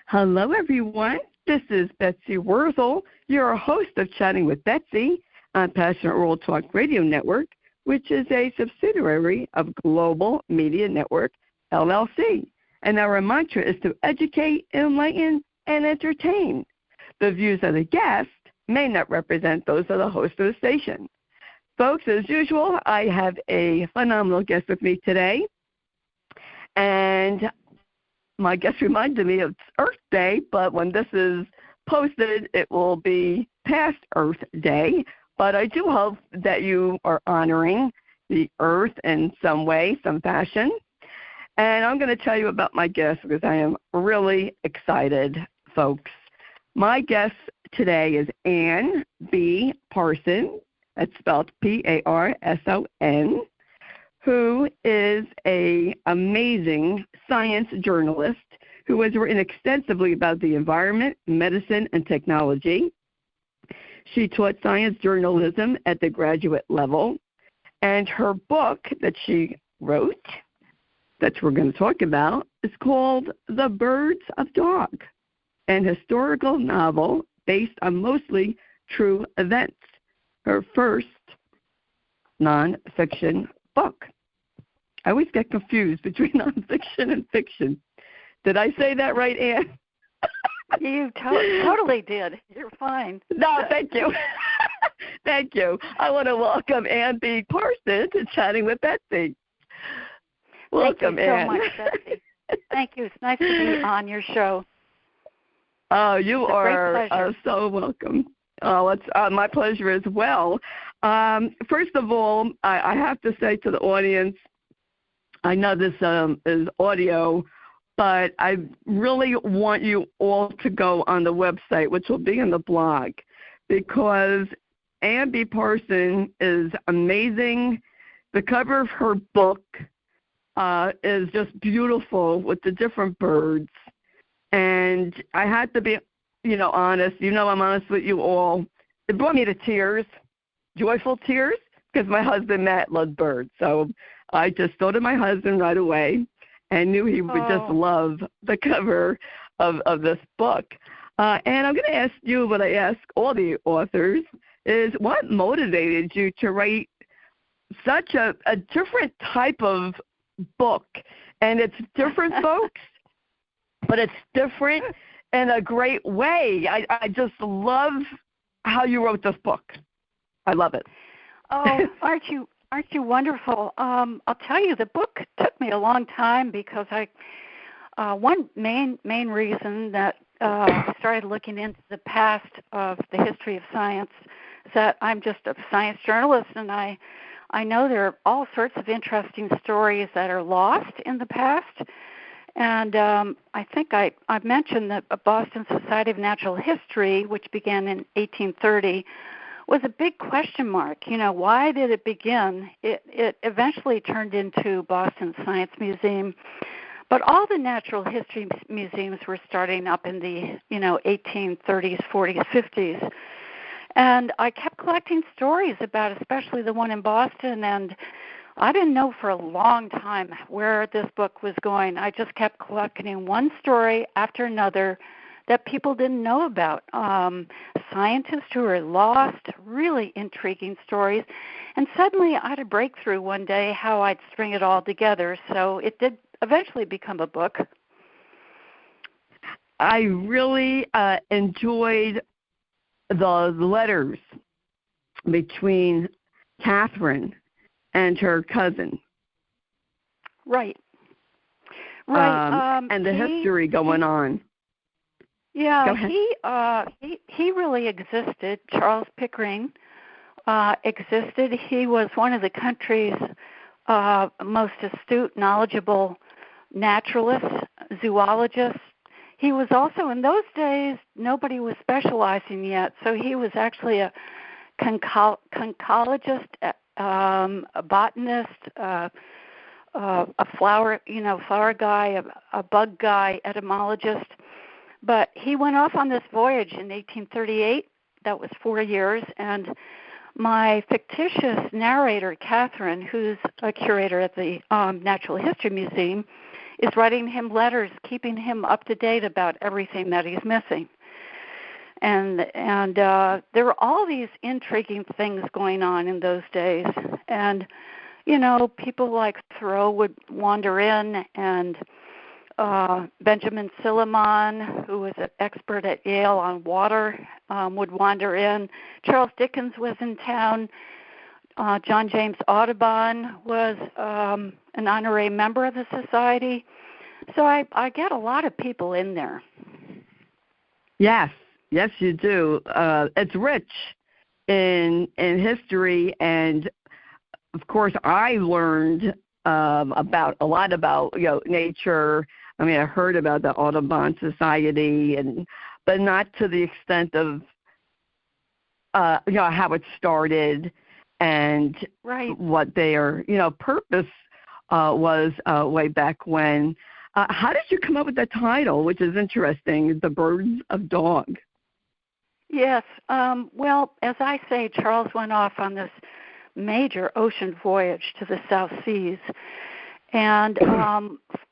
Hello, everyone. This is Betsy Worthel, your host of Chatting with Betsy on Passionate Oral Talk Radio Network, which is a subsidiary of Global Media Network, LLC. And our mantra is to educate, enlighten, and entertain. The views of the guest may not represent those of the host of the station. Folks, as usual, I have a phenomenal guest with me today. And my guest reminded me of Earth Day, but when this is posted, it will be past Earth Day. But I do hope that you are honoring the Earth in some way, some fashion. And I'm going to tell you about my guest because I am really excited, folks. My guest today is Ann B. Parson, that's spelled Parson, who is an amazing science journalist who has written extensively about the environment, medicine, and technology. She taught science journalism at the graduate level, and her book that she wrote, that we're going to talk about, is called The Birds of Dog, an historical novel based on mostly true events, her first nonfiction book. I always get confused between nonfiction and fiction. Did I say that right, Ann? You totally did. You're fine. No, thank you. Thank you. I want to welcome Ann B. Parson to Chatting with Betsy. Welcome, Ann. Thank you so much, Betsy. Thank you. It's nice to be on your show. Oh, you are so welcome. Oh, it's my pleasure as well. First of all, I have to say to the audience, I know this is audio, but I really want you all to go on the website, which will be in the blog, because Ann B. Parson is amazing. The cover of her book is just beautiful with the different birds. And I had to be, honest. I'm honest with you all. It brought me to tears, joyful tears, because my husband, Matt, loved birds. So I just thought of my husband right away and knew he would just love the cover of this book. And I'm going to ask you what I ask all the authors is what motivated you to write such a different type of book? And it's different, folks, but it's different in a great way. I just love how you wrote this book. I love it. Oh, aren't you wonderful? I'll tell you, the book took me a long time because one main reason that I started looking into the past of the history of science is that I'm just a science journalist, and I know there are all sorts of interesting stories that are lost in the past. And I think I've mentioned that Boston Society of Natural History, which began in 1830, was a big question mark. Why did it begin? It eventually turned into Boston Science Museum. But all the natural history museums were starting up in the, 1830s, 40s, 50s. And I kept collecting stories about especially the one in Boston, and I didn't know for a long time where this book was going. I just kept collecting one story after another that people didn't know about. Scientists who are lost, really intriguing stories. And suddenly I had a breakthrough one day how I'd string it all together. So it did eventually become a book. I really enjoyed the letters between Catherine and her cousin. Right. And the history going on. Yeah, he really existed. Charles Pickering existed. He was one of the country's most astute, knowledgeable naturalists, zoologists. He was also, in those days, nobody was specializing yet, so he was actually a conchologist, a botanist, a flower guy, a bug guy, entomologist. But he went off on this voyage in 1838. That was 4 years, and my fictitious narrator, Catherine, who's a curator at the Natural History Museum, is writing him letters, keeping him up to date about everything that he's missing. And there were all these intriguing things going on in those days. And, people like Thoreau would wander in, and Benjamin Silliman, who was an expert at Yale on water, would wander in. Charles Dickens was in town. John James Audubon was an honorary member of the society. So I get a lot of people in there. Yes, you do. It's rich in history, and of course, I learned about a lot about nature. I mean, I heard about the Audubon Society, but not to the extent of how it started and what their purpose was way back when. How did you come up with that title, which is interesting, The Birds of Dog? Yes. Well, as I say, Charles went off on this major ocean voyage to the South Seas, and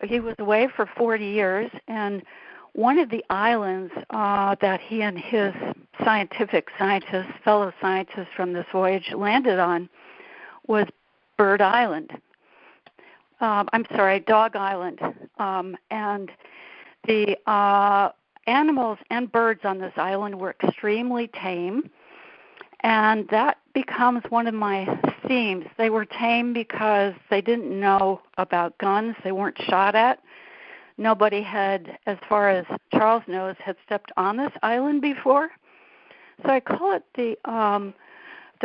he was away for 40 years, and one of the islands that he and his fellow scientists from this voyage landed on was Dog Island. And the animals and birds on this island were extremely tame, and that becomes one of my themes. They were tame because they didn't know about guns. They weren't shot at. Nobody had, as far as Charles knows, had stepped on this island before. So I call it the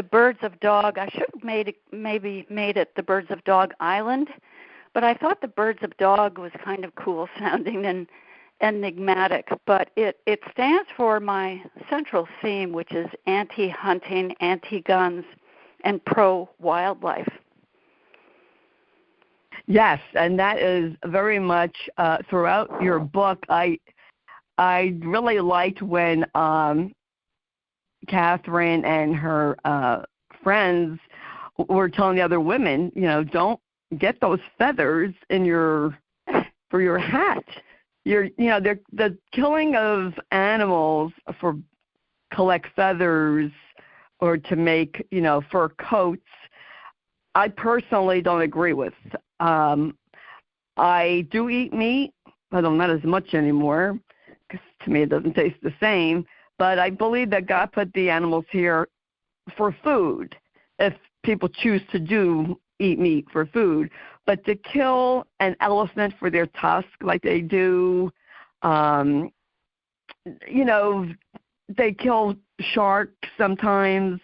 Birds of Dog. I should have maybe made it the Birds of Dog Island, but I thought the Birds of Dog was kind of cool sounding and enigmatic. But it stands for my central theme, which is anti-hunting, anti-guns, and pro-wildlife. Yes, and that is very much throughout your book. I really liked when Catherine and her friends were telling the other women, don't get those feathers for your hat. The killing of animals for collect feathers or to make fur coats, I personally don't agree with. I do eat meat, although not as much anymore, because to me it doesn't taste the same. But I believe that God put the animals here for food, if people choose to eat meat for food. But to kill an elephant for their tusk, like they do, they kill sharks sometimes,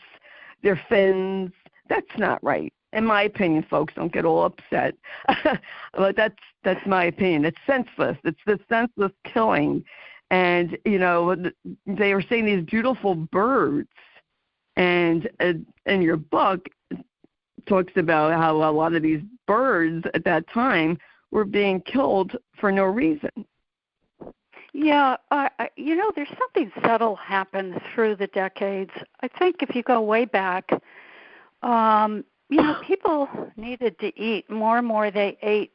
their fins. That's not right. In my opinion, folks, don't get all upset. But that's my opinion. It's senseless. It's the senseless killing. And, they were seeing these beautiful birds. And in your book, it talks about how a lot of these birds at that time were being killed for no reason. Yeah, there's something subtle happened through the decades. I think if you go way back, people needed to eat. More and more they ate.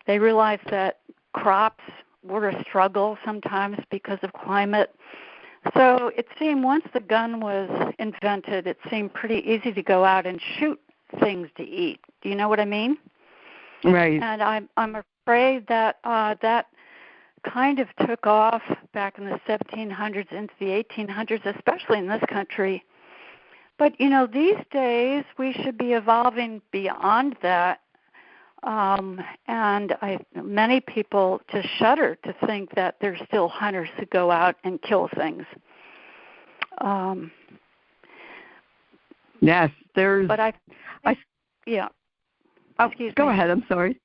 They realized that crops were a struggle sometimes because of climate. So it seemed once the gun was invented, it seemed pretty easy to go out and shoot things to eat. Do you know what I mean? Right. And I'm afraid that that kind of took off back in the 1700s into the 1800s, especially in this country. But, these days we should be evolving beyond that. And many people just shudder to think that there's still hunters who go out and kill things. Yes, there's... But yeah. Go ahead, I'm sorry.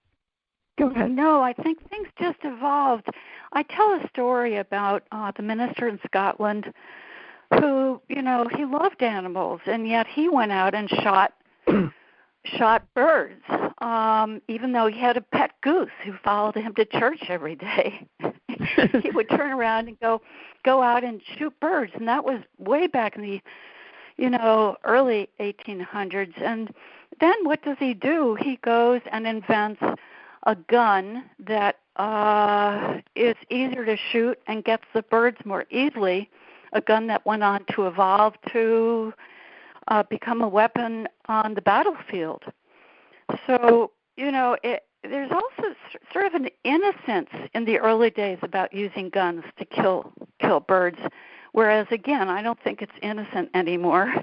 Go ahead. No, I think things just evolved. I tell a story about the minister in Scotland who, he loved animals, and yet he went out and shot birds, even though he had a pet goose who followed him to church every day. He would turn around and go out and shoot birds, and that was way back in the, early 1800s. And then what does he do? He goes and invents a gun that is easier to shoot and gets the birds more easily. A gun that went on to evolve to become a weapon on the battlefield. So, there's also sort of an innocence in the early days about using guns to kill birds, whereas, again, I don't think it's innocent anymore.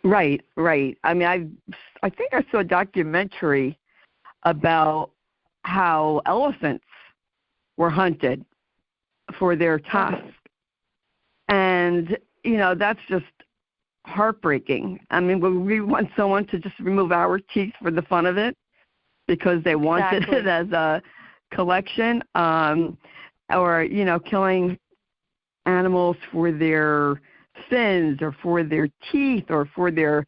Right. I mean, I think I saw a documentary about how elephants were hunted for their tusks. And, that's just heartbreaking. I mean, we want someone to just remove our teeth for the fun of it because they wanted it as a collection, or, killing animals for their fins or for their teeth or for their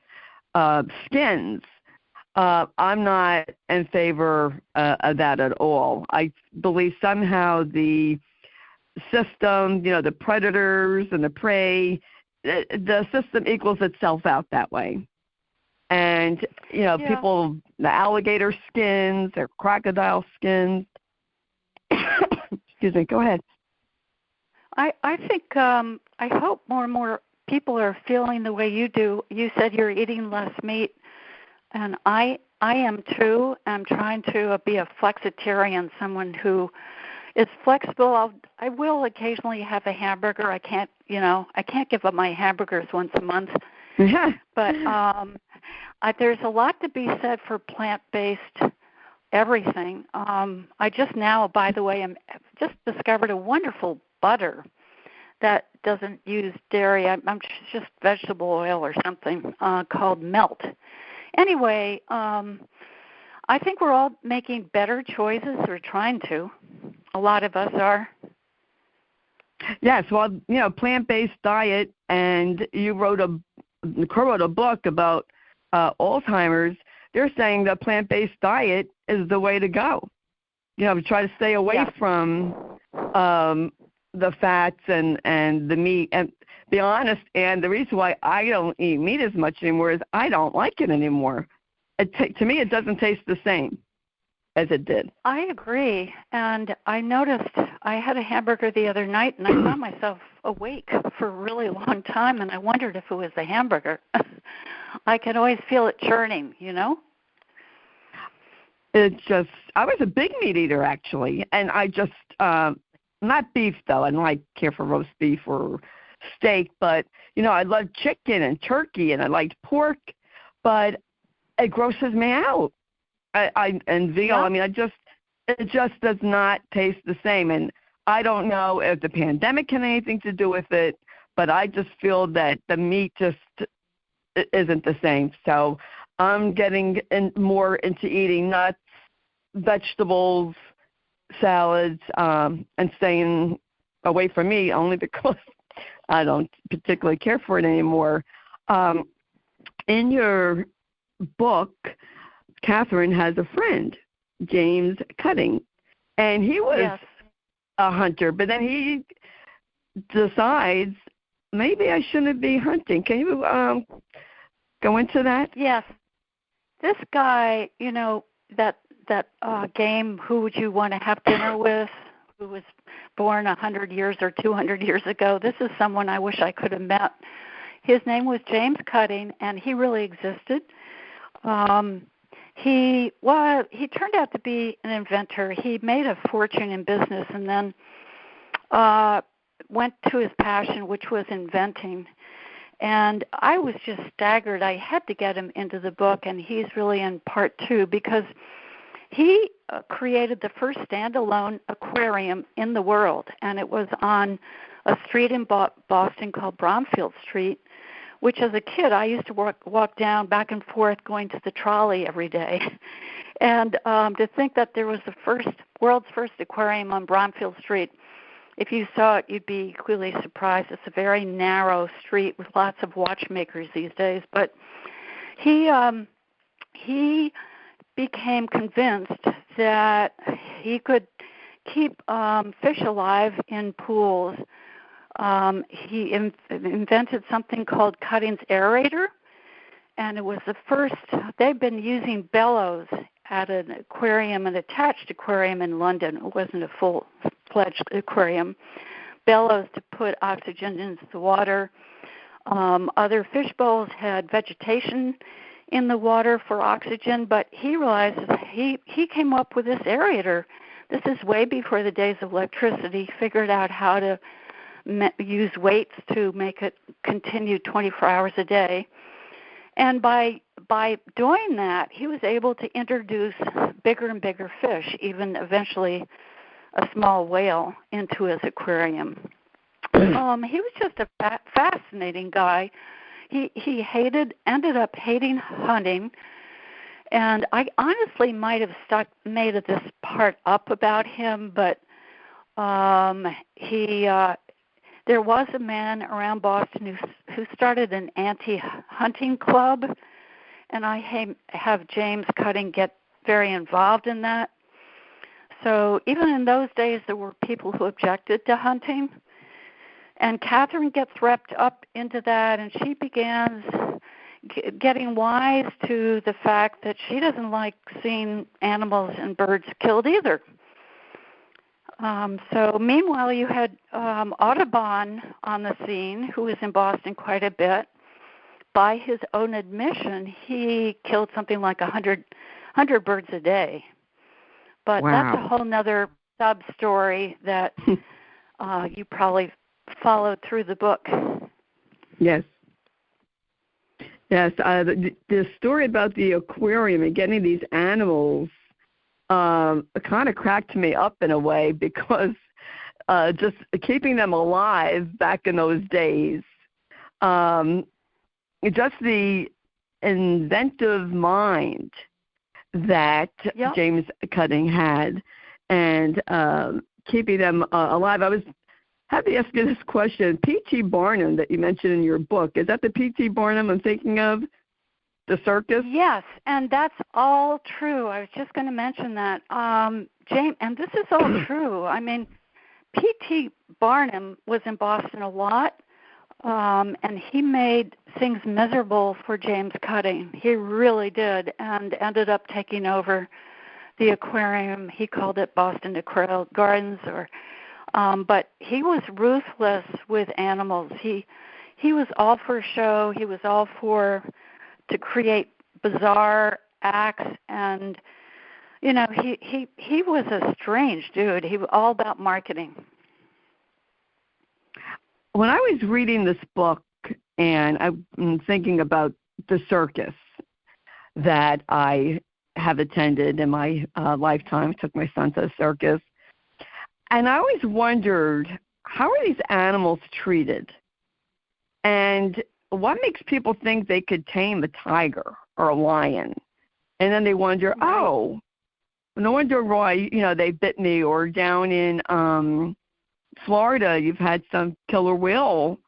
skins. I'm not in favor of that at all. I believe somehow the system, the predators and the prey, the system equals itself out that way. And, people, the alligator skins or crocodile skins. Excuse me, go ahead. I think, I hope more and more people are feeling the way you do. You said you're eating less meat, and I am too. I'm trying to be a flexitarian, someone who is flexible. I will occasionally have a hamburger. I can't give up my hamburgers once a month. Yeah. But there's a lot to be said for plant-based everything. I just now, by the way, just discovered a wonderful butter that doesn't use dairy. I'm just vegetable oil or something called Melt. Anyway, I think we're all making better choices, or trying to. A lot of us are. Yes, well, plant-based diet, and you wrote a book about Alzheimer's. They're saying the plant-based diet is the way to go. Try to stay away from the fats and the meat. And be honest, and the reason why I don't eat meat as much anymore is I don't like it anymore. To me, it doesn't taste the same as it did. I agree. And I noticed I had a hamburger the other night, and I found myself awake for a really long time, and I wondered if it was the hamburger. I can always feel it churning, I was a big meat eater, actually, and I just, not beef, though. I don't care for roast beef or steak, but, I love chicken and turkey, and I liked pork, but it grosses me out. And veal, I mean, it just does not taste the same. And I don't know if the pandemic had anything to do with it, but I just feel that the meat just isn't the same. So I'm getting more into eating nuts, vegetables, salads, and staying away from meat only because I don't particularly care for it anymore. In your book, Catherine has a friend, James Cutting, and he was a hunter, but then he decides maybe I shouldn't be hunting. Can you go into that? Yes. This guy, that game, Who Would You Want to Have Dinner With, who was born 100 years or 200 years ago. This is someone I wish I could have met. His name was James Cutting, and he really existed. He turned out to be an inventor. He made a fortune in business and then went to his passion, which was inventing. And I was just staggered. I had to get him into the book, and he's really in part two because he created the first standalone aquarium in the world, and it was on a street in Boston called Bromfield Street, which as a kid I used to walk down back and forth going to the trolley every day. And to think that there was the world's first aquarium on Bromfield Street, if you saw it, you'd be equally surprised. It's a very narrow street with lots of watchmakers these days. But he became convinced that he could keep fish alive in pools. He invented something called Cutting's aerator, and it was the first. They've been using bellows had an aquarium, an attached aquarium in London. It wasn't a full-fledged aquarium. Bellows to put oxygen into the water. Other fish bowls had vegetation in the water for oxygen, but he realized he came up with this aerator. This is way before the days of electricity. He figured out how to use weights to make it continue 24 hours a day. And by doing that, he was able to introduce bigger and bigger fish, even eventually a small whale, into his aquarium. He was just a fascinating guy. He ended up hating hunting, and I honestly might have made this part up about him, but there was a man around Boston who started an anti-hunting club, and I have James Cutting get very involved in that. So even in those days, there were people who objected to hunting. And Catherine gets wrapped up into that, and she begins getting wise to the fact that she doesn't like seeing animals and birds killed either. So meanwhile, you had Audubon on the scene, who was in Boston quite a bit. By his own admission, he killed something like 100 birds a day. But wow. That's a whole nother sub-story that you probably followed through the book. Yes. Yes, the story about the aquarium and getting these animals kind of cracked me up in a way, because just keeping them alive back in those days, just the inventive mind that James Cutting had, and keeping them alive. I have to ask you this question. P.T. Barnum that you mentioned in your book, is that the P.T. Barnum I'm thinking of? The circus? Yes, and that's all true. I was just going to mention that. James, and this is all true. I mean, P.T. Barnum was in Boston a lot, and he made things miserable for James Cutting. He really did, and ended up taking over the aquarium. He called it Boston Aquarium Gardens, but he was ruthless with animals. He was all for show. He was all to create bizarre acts, and he was a strange dude. He was all about marketing. When I was reading this book, and I'm thinking about the circus that I have attended in my lifetime, took my son to a circus, and I always wondered, how are these animals treated? And what makes people think they could tame a tiger or a lion? And then they wonder, oh, no wonder why, they bit me. Or down in Florida, you've had some killer whale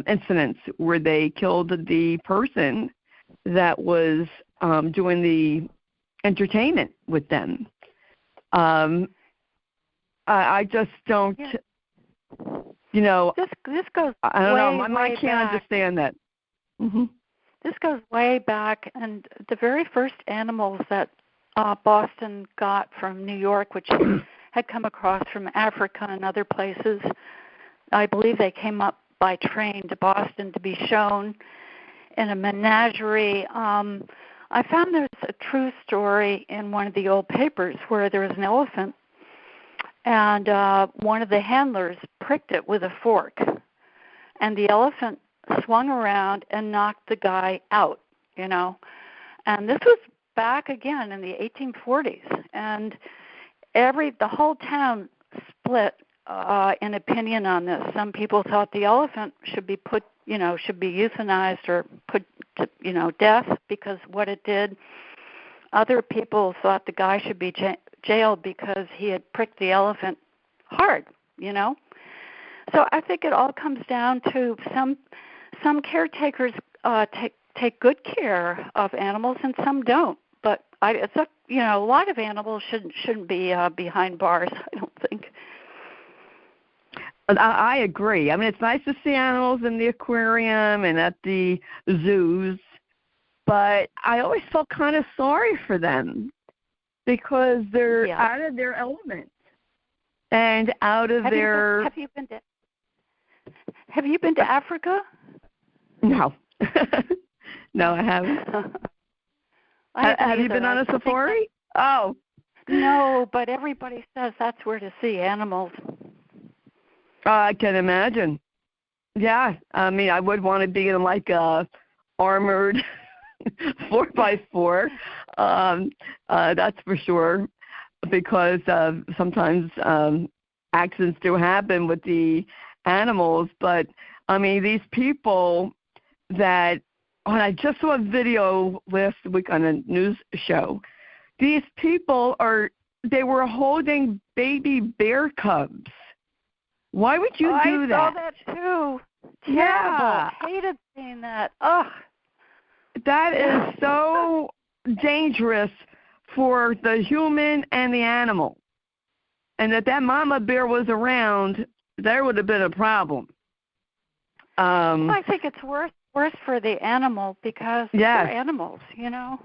incidents where they killed the person that was doing the entertainment with them. I just don't... This goes I don't know. My mind can't understand that. Mm-hmm. This goes way back, and the very first animals that Boston got from New York, which had come across from Africa and other places, I believe they came up by train to Boston to be shown in a menagerie. I found there's a true story in one of the old papers where there was an elephant, and one of the handlers pricked it with a fork, and the elephant swung around and knocked the guy out, And this was back again in the 1840s, and the whole town split in opinion on this. Some people thought the elephant should be should be euthanized or put to, death because what it did. Other people thought the guy should be jailed because he had pricked the elephant hard, So I think it all comes down to some caretakers take good care of animals and some don't. But a lot of animals shouldn't be behind bars, I don't think. I agree. I mean, it's nice to see animals in the aquarium and at the zoos, but I always felt kind of sorry for them because they're out of their element and out of their. Have you been to Africa? No, no, I haven't. Have you been on a safari? Oh, no, but everybody says that's where to see animals. I can imagine. Yeah, I mean, I would want to be in like a armored 4x4. That's for sure, because sometimes accidents do happen with the animals. But I mean, these people that I just saw a video last week on a news show. These people they were holding baby bear cubs. Why would you do that? I saw that too. Terrible. Yeah. Hated seeing that. Ugh. That is so dangerous for the human and the animal. And if that mama bear was around, there would have been a problem. I think it's worse for the animal because they're animals, you know.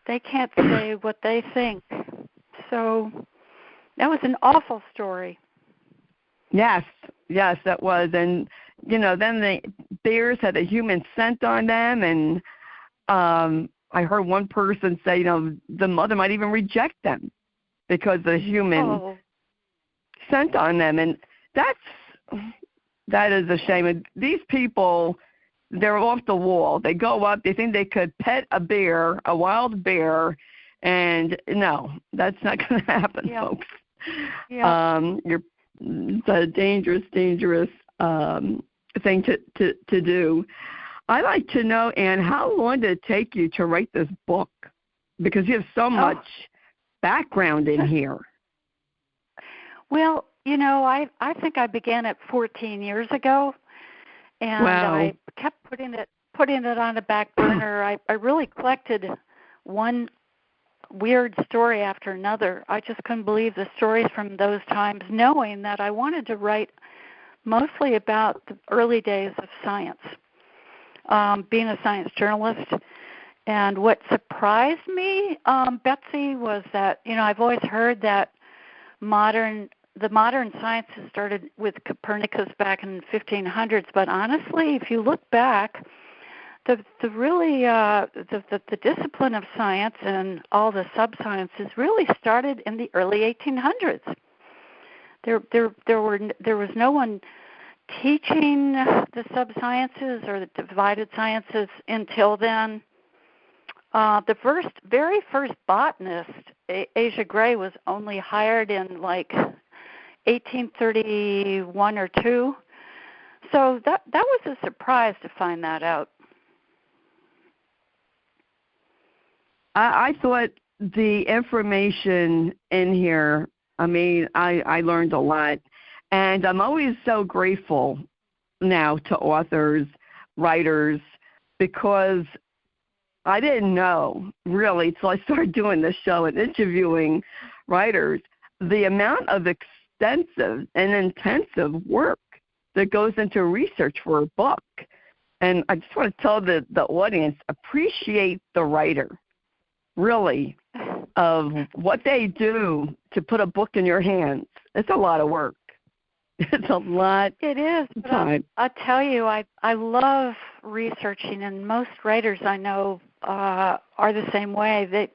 They can't say what they think. So that was an awful story. Yes, that was. And, you know, then the bears had a human scent on them. And I heard one person say, you know, the mother might even reject them because the human scent on them. And that is a shame. And these people, they're off the wall. They go up. They think they could pet a bear, a wild bear, and no, that's not going to happen, folks. Yeah. It's a dangerous thing to do. I'd like to know, Anne, how long did it take you to write this book? Because you have so much background in here. Well, you know, I think I began it 14 years ago. And I kept putting it on the back burner. I really collected one weird story after another. I just couldn't believe the stories from those times, knowing that I wanted to write mostly about the early days of science, being a science journalist. And what surprised me, Betsy, was that, you know, I've always heard that the modern sciences started with Copernicus back in the 1500s, but honestly, if you look back, the discipline of science and all the sub-sciences really started in the early 1800s. There was no one teaching the sub-sciences or the divided sciences until then. The very first botanist, Asia Gray, was only hired in like 1831 or 2. So that was a surprise to find that out. I thought the information in here, I mean, I learned a lot. And I'm always so grateful now to authors, writers, because I didn't know, really, until I started doing this show and interviewing writers, the amount of extensive and intensive work that goes into research for a book. And I just want to tell the audience, appreciate the writer, really, of what they do to put a book in your hands. It's a lot of work. It's a lot It is. of time. I'll tell you, I love researching, and most writers I know are the same way.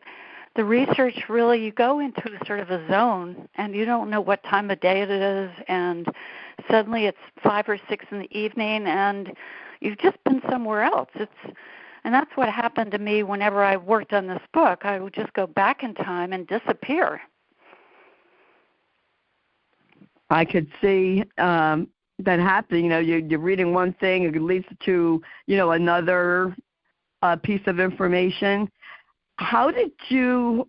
The research really, you go into sort of a zone, and you don't know what time of day it is, and suddenly it's 5 or 6 in the evening, and you've just been somewhere else. And that's what happened to me whenever I worked on this book. I would just go back in time and disappear. I could see that happen. You know, you're reading one thing, it leads to, you know, another piece of information. How did you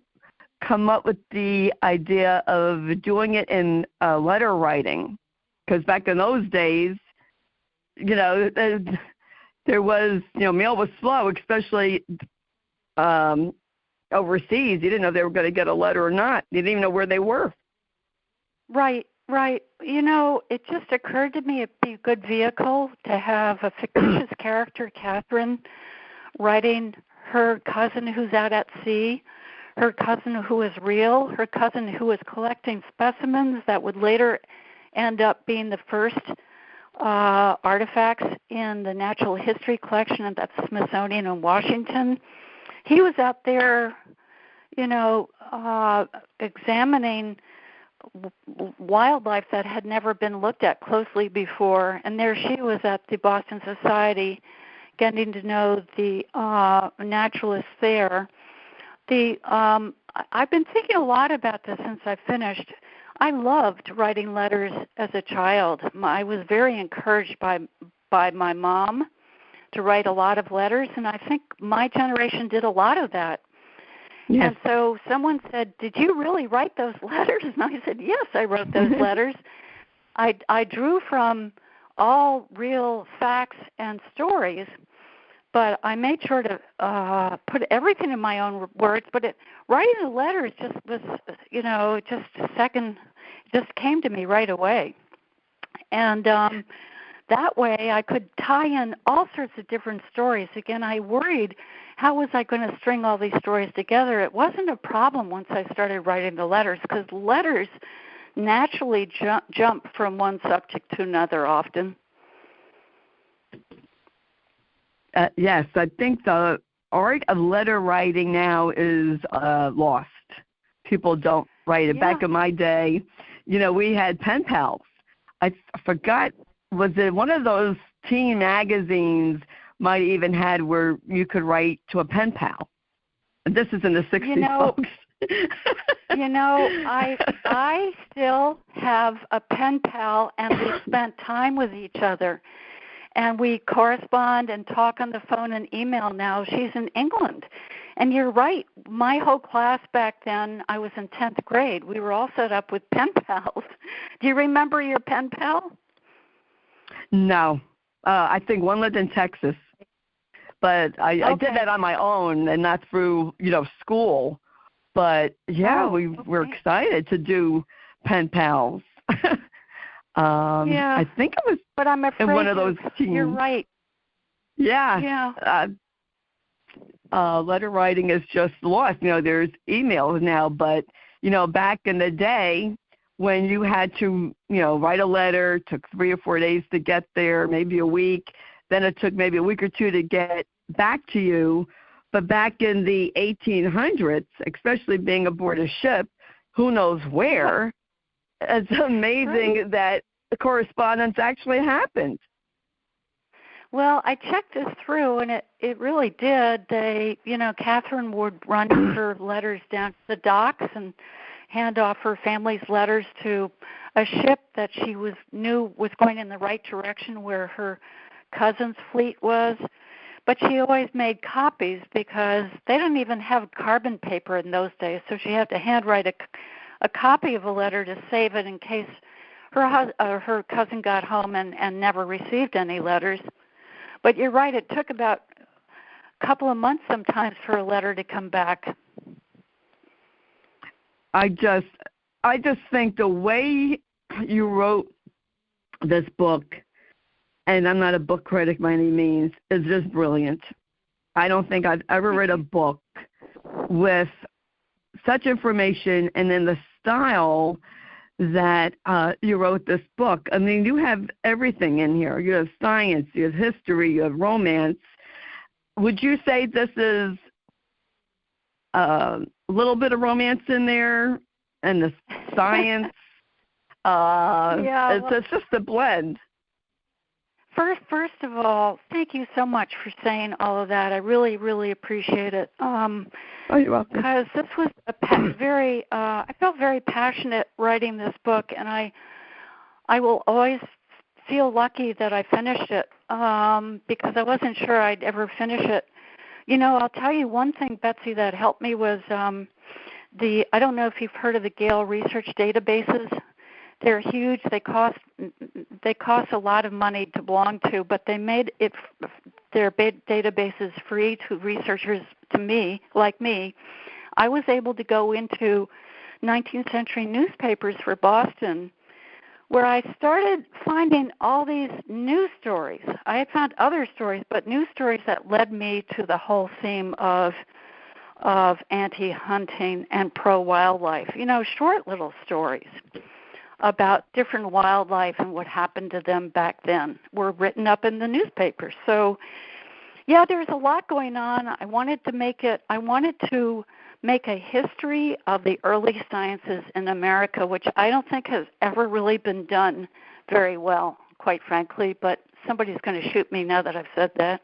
come up with the idea of doing it in letter writing? Because back in those days, you know, there was, you know, mail was slow, especially overseas. You didn't know if they were going to get a letter or not. You didn't even know where they were. Right. You know, it just occurred to me it'd be a good vehicle to have a fictitious character, Catherine, writing her cousin who's out at sea, her cousin who is real, her cousin who is collecting specimens that would later end up being the first artifacts in the natural history collection at the Smithsonian in Washington. He was out there, examining wildlife that had never been looked at closely before, and there she was at the Audubon Society getting to know the naturalists there. I've been thinking a lot about this since I finished. I loved writing letters as a child. I was very encouraged by my mom to write a lot of letters, and I think my generation did a lot of that. Yes. And so someone said, "Did you really write those letters?" And I said, "Yes, I wrote those letters. I drew from all real facts and stories, but I made sure to put everything in my own words. But writing the letters just was, just came to me right away. And that way I could tie in all sorts of different stories. Again, I worried, how was I going to string all these stories together? It wasn't a problem once I started writing the letters, because letters naturally jump from one subject to another often. Yes, I think the art of letter writing now is lost. People don't write it. Yeah. Back in my day, we had pen pals. I forgot, was it one of those teen magazines might even had where you could write to a pen pal? This is in the 60s, folks. I still have a pen pal, and we spent time with each other. And we correspond and talk on the phone and email now. She's in England. And you're right. My whole class back then, I was in 10th grade. We were all set up with pen pals. Do you remember your pen pal? No. I think one lived in Texas. But I did that on my own and not through, school. But, we were excited to do pen pals. I think it was, but I'm afraid one of those teams. You're right. Yeah. Letter writing is just lost. There's emails now, but, back in the day when you had to, write a letter, it took 3 or 4 days to get there, maybe a week. Then it took maybe a week or two to get back to you. But back in the 1800s, especially being aboard a ship, who knows where, it's amazing that the correspondence actually happened. Well, I checked this through, and it really did. They, Catherine would run her letters down to the docks and hand off her family's letters to a ship that she knew was going in the right direction, where her cousin's fleet was. But she always made copies, because they didn't even have carbon paper in those days, so she had to handwrite a copy of a letter to save it in case her cousin got home and never received any letters. But you're right, it took about a couple of months sometimes for a letter to come back. I just think the way you wrote this book, and I'm not a book critic by any means, is just brilliant. I don't think I've ever read a book with such information and in the style that you wrote this book. I mean, you have everything in here. You have science, you have history, you have romance. Would you say this is a little bit of romance in there and the science? It's just a blend. First of all, thank you so much for saying all of that. I really, really appreciate it. You're welcome. Because this was I felt very passionate writing this book, and I will always feel lucky that I finished it, because I wasn't sure I'd ever finish it. I'll tell you one thing, Betsy, that helped me was I don't know if you've heard of the Gale research databases. They're huge. They cost a lot of money to belong to, but they made their databases free to researchers, to me, like me. I was able to go into 19th century newspapers for Boston where I started finding all these news stories. I had found other stories, but news stories that led me to the whole theme of anti-hunting and pro-wildlife. Short little stories about different wildlife and what happened to them back then were written up in the newspapers. So, yeah, there's a lot going on. I wanted to make a history of the early sciences in America, which I don't think has ever really been done very well, quite frankly, but somebody's going to shoot me now that I've said that.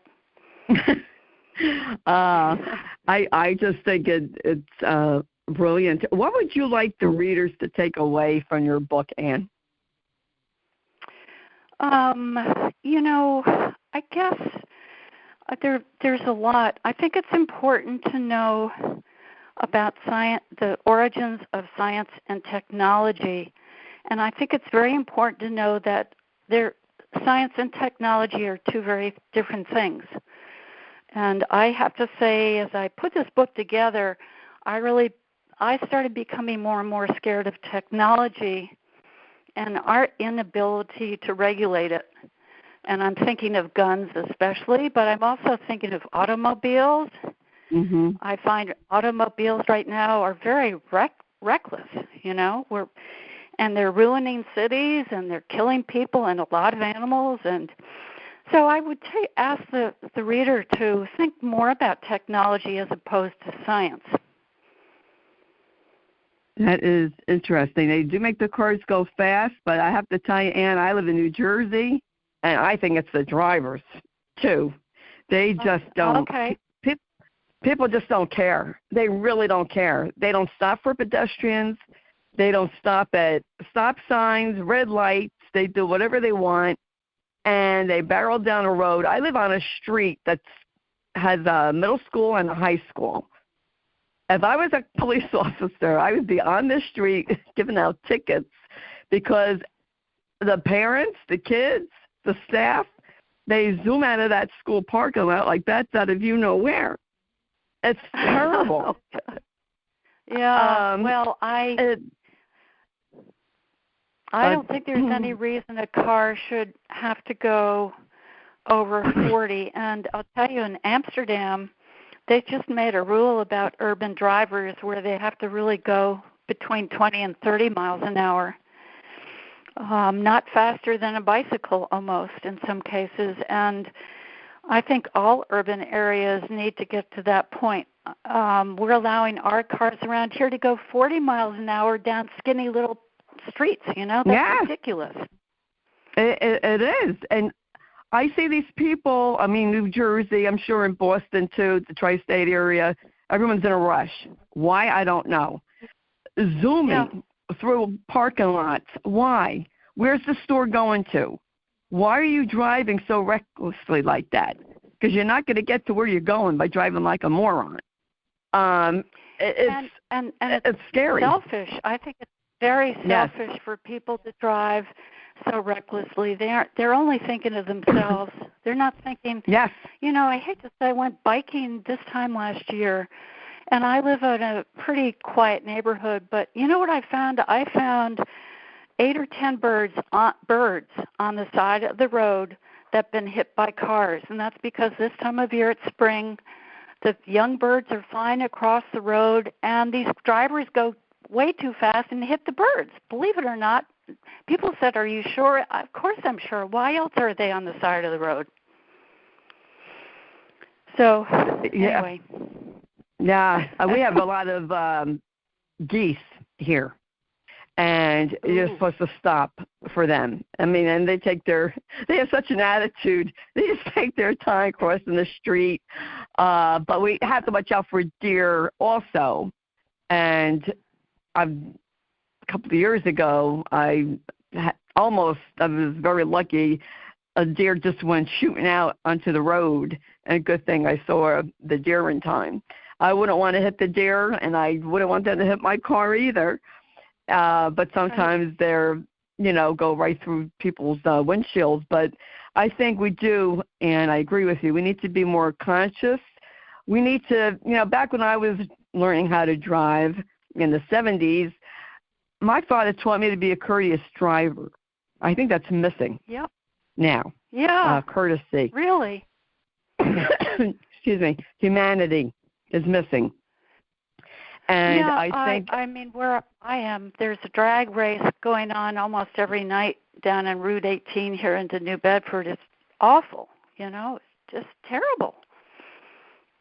I just think it's brilliant. What would you like the readers to take away from your book, Anne? I guess there's a lot. I think it's important to know about science, the origins of science and technology, and I think it's very important to know that science and technology are two very different things. And I have to say, as I put this book together, I started becoming more and more scared of technology and our inability to regulate it. And I'm thinking of guns especially, but I'm also thinking of automobiles. Mm-hmm. I find automobiles right now are very reckless, and they're ruining cities and they're killing people and a lot of animals. And so I would ask the reader to think more about technology as opposed to science. That is interesting. They do make the cars go fast, but I have to tell you, Ann, I live in New Jersey, and I think it's the drivers, too. They just don't. Okay. People just don't care. They really don't care. They don't stop for pedestrians. They don't stop at stop signs, red lights. They do whatever they want, and they barrel down a road. I live on a street that has a middle school and a high school. If I was a police officer, I would be on the street giving out tickets because the parents, the kids, the staff, they zoom out of that school parking lot like that's out of you-know-where. It's terrible. Yeah, well, I don't think there's any reason a car should have to go over 40. And I'll tell you, in Amsterdam, they just made a rule about urban drivers where they have to really go between 20 and 30 miles an hour, not faster than a bicycle almost in some cases. And I think all urban areas need to get to that point. We're allowing our cars around here to go 40 miles an hour down skinny little streets, That's ridiculous. It is. And I see these people, New Jersey, I'm sure in Boston too, the tri-state area, everyone's in a rush. Why? I don't know. Zooming through parking lots. Why? Where's the store going to? Why are you driving so recklessly like that? Because you're not going to get to where you're going by driving like a moron. It's scary. Selfish. I think it's very selfish for people to drive so recklessly. They're only thinking of themselves. They're not thinking. Yes. I hate to say, I went biking this time last year, and I live in a pretty quiet neighborhood. But you know what I found? I found 8 or 10 birds on the side of the road that have been hit by cars, and that's because this time of year, it's spring. The young birds are flying across the road, and these drivers go way too fast and hit the birds. Believe it or not, people said, "Are you sure?" Of course I'm sure. Why else are they on the side of the road? So, anyway. Yeah, we have a lot of geese here, and you're supposed to stop for them. And they have such an attitude. They just take their time crossing the street. But we have to watch out for deer also. And a couple of years ago, I was very lucky. A deer just went shooting out onto the road, and good thing I saw the deer in time. I wouldn't want to hit the deer, and I wouldn't want them to hit my car either. But sometimes they're, go right through people's windshields. But I think we do, and I agree with you, we need to be more conscious. We need to, back when I was learning how to drive in the 70s, my father taught me to be a courteous driver. I think that's missing. Yep. Now. Yeah. Courtesy. Really? Excuse me. Humanity is missing. And yeah, I think I mean, where I am, there's a drag race going on almost every night down on Route 18 here into New Bedford. It's awful, it's just terrible.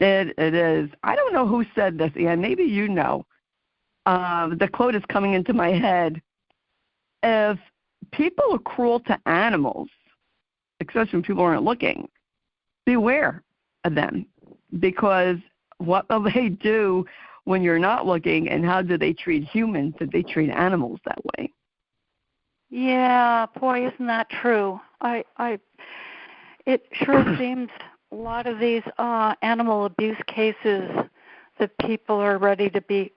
it is. I don't know who said this, Ann. Maybe you know. The quote is coming into my head. If people are cruel to animals, especially when people aren't looking, beware of them, because what will they do when you're not looking, and how do they treat humans if they treat animals that way? Yeah, boy, isn't that true? It sure seems a lot of these animal abuse cases that people are ready to be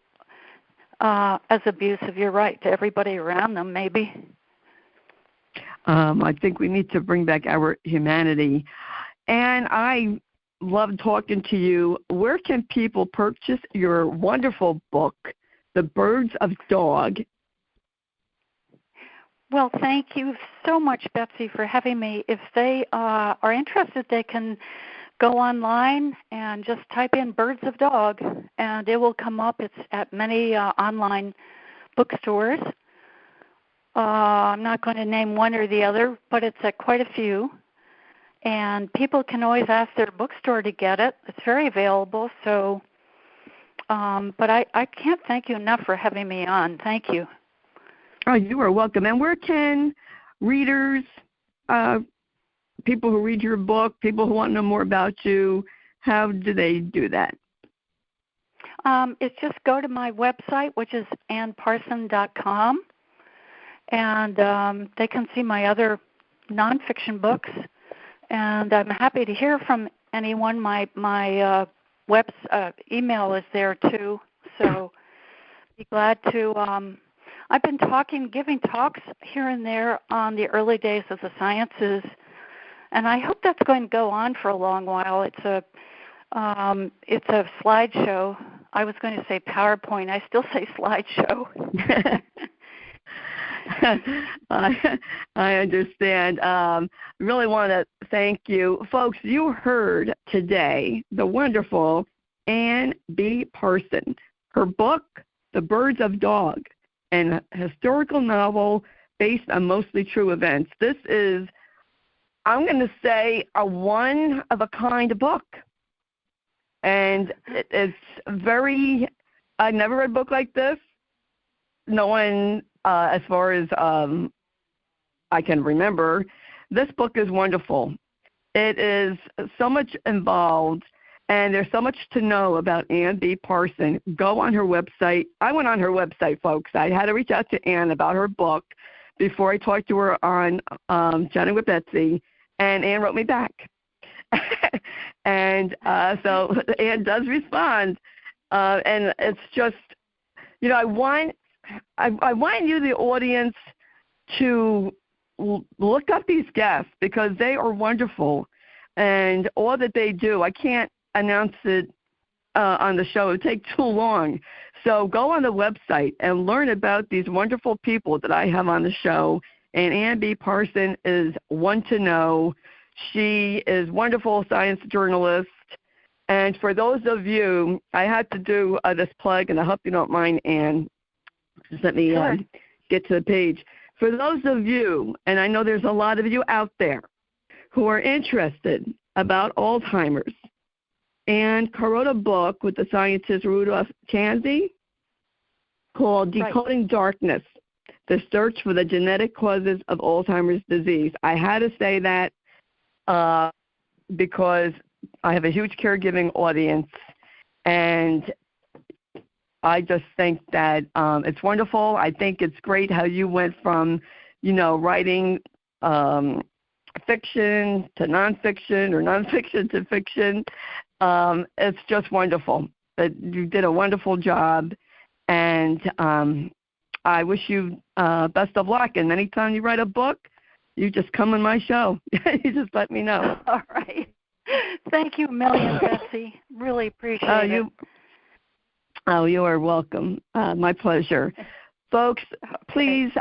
as abusive, you're right, to everybody around them, maybe. I think we need to bring back our humanity. And I love talking to you. Where can people purchase your wonderful book, The Birds of Dog? Well, thank you so much, Betsy, for having me. If they are interested, they can go online and just type in Birds of Dog, and it will come up. It's at many online bookstores. I'm not going to name one or the other, but it's at quite a few. And people can always ask their bookstore to get it. It's very available. So, but I can't thank you enough for having me on. Thank you. Oh, you are welcome. And where can readers, people who read your book, people who want to know more about you, how do they do that? It's just go to my website, which is annparson.com, and they can see my other nonfiction books. And I'm happy to hear from anyone. My email is there too, so be glad to. I've been giving talks here and there on the early days of the sciences, and I hope that's going to go on for a long while. It's a slideshow. I was going to say PowerPoint. I still say slideshow. I understand. I really want to thank you. Folks, you heard today the wonderful Ann B. Parson. Her book, The Birds of Dog, an historical novel based on mostly true events. This is, I'm going to say, a one-of-a-kind book. And it's very, I've never read a book like this. No one, as far as I can remember, this book is wonderful. It is so much involved, and there's so much to know about Ann B. Parson. Go on her website. I went on her website, folks. I had to reach out to Ann about her book before I talked to her on Chatting with Betsy, and Ann wrote me back. And so Ann does respond, and it's just, I want you, the audience, to look up these guests because they are wonderful, and all that they do. I can't announce it on the show. It would take too long. So go on the website and learn about these wonderful people that I have on the show. And Ann B. Parson is one to know. She is a wonderful science journalist. And for those of you, I had to do this plug, and I hope you don't mind, Ann. Just let me get to the page. For those of you, and I know there's a lot of you out there who are interested about Alzheimer's, and wrote a book with the scientist Rudolph Tanzi called Decoding Darkness, The Search for the Genetic Causes of Alzheimer's Disease. I had to say that because I have a huge caregiving audience, and I just think that it's wonderful. I think it's great how you went from, writing fiction to nonfiction or nonfiction to fiction. It's just wonderful. That you did a wonderful job, and I wish you best of luck. And anytime you write a book, you just come on my show. You just let me know. All right. Thank you a million, Betsy. Really appreciate it. Oh, you are welcome. My pleasure. Folks, please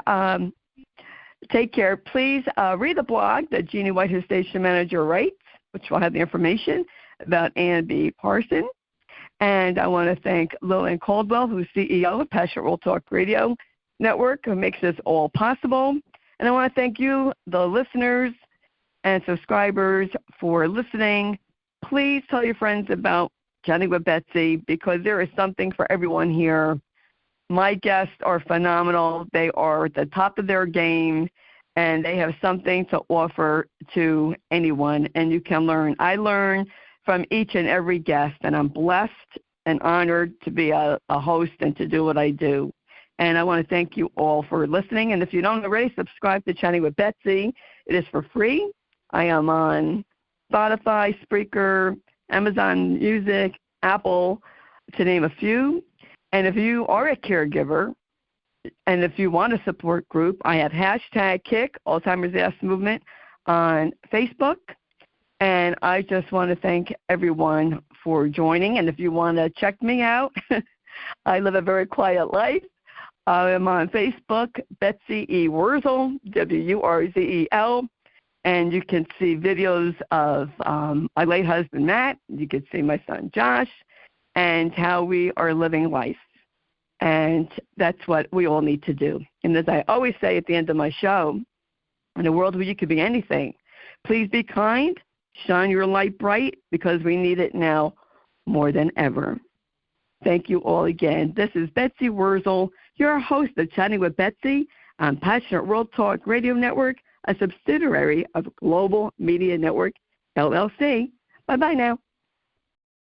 Take care. Please read the blog that Jeannie White, his station manager, writes, which will have the information about Ann B. Parson. And I want to thank Lillian Caldwell, who's CEO of Passionate World Talk Radio Network, who makes this all possible. And I want to thank you, the listeners and subscribers, for listening. Please tell your friends about Chatting with Betsy, because there is something for everyone here. My guests are phenomenal. They are at the top of their game, and they have something to offer to anyone, and you can learn. I learn from each and every guest, and I'm blessed and honored to be a host and to do what I do. And I want to thank you all for listening. And if you don't already, subscribe to Chatting with Betsy. It is for free. I am on Spotify, Spreaker, Amazon Music, Apple, to name a few. And if you are a caregiver, and if you want a support group, I have #KICK, Alzheimer's Ask Movement, on Facebook. And I just want to thank everyone for joining. And if you want to check me out, I live a very quiet life. I am on Facebook, Betsy E. Wurzel, Wurzel, and you can see videos of my late husband, Matt. You can see my son, Josh, and how we are living life. And that's what we all need to do. And as I always say at the end of my show, in a world where you could be anything, please be kind, shine your light bright, because we need it now more than ever. Thank you all again. This is Betsy Wurzel, your host of Chatting with Betsy on Passionate World Talk Radio Network, a subsidiary of Global Media Network, LLC. Bye-bye now.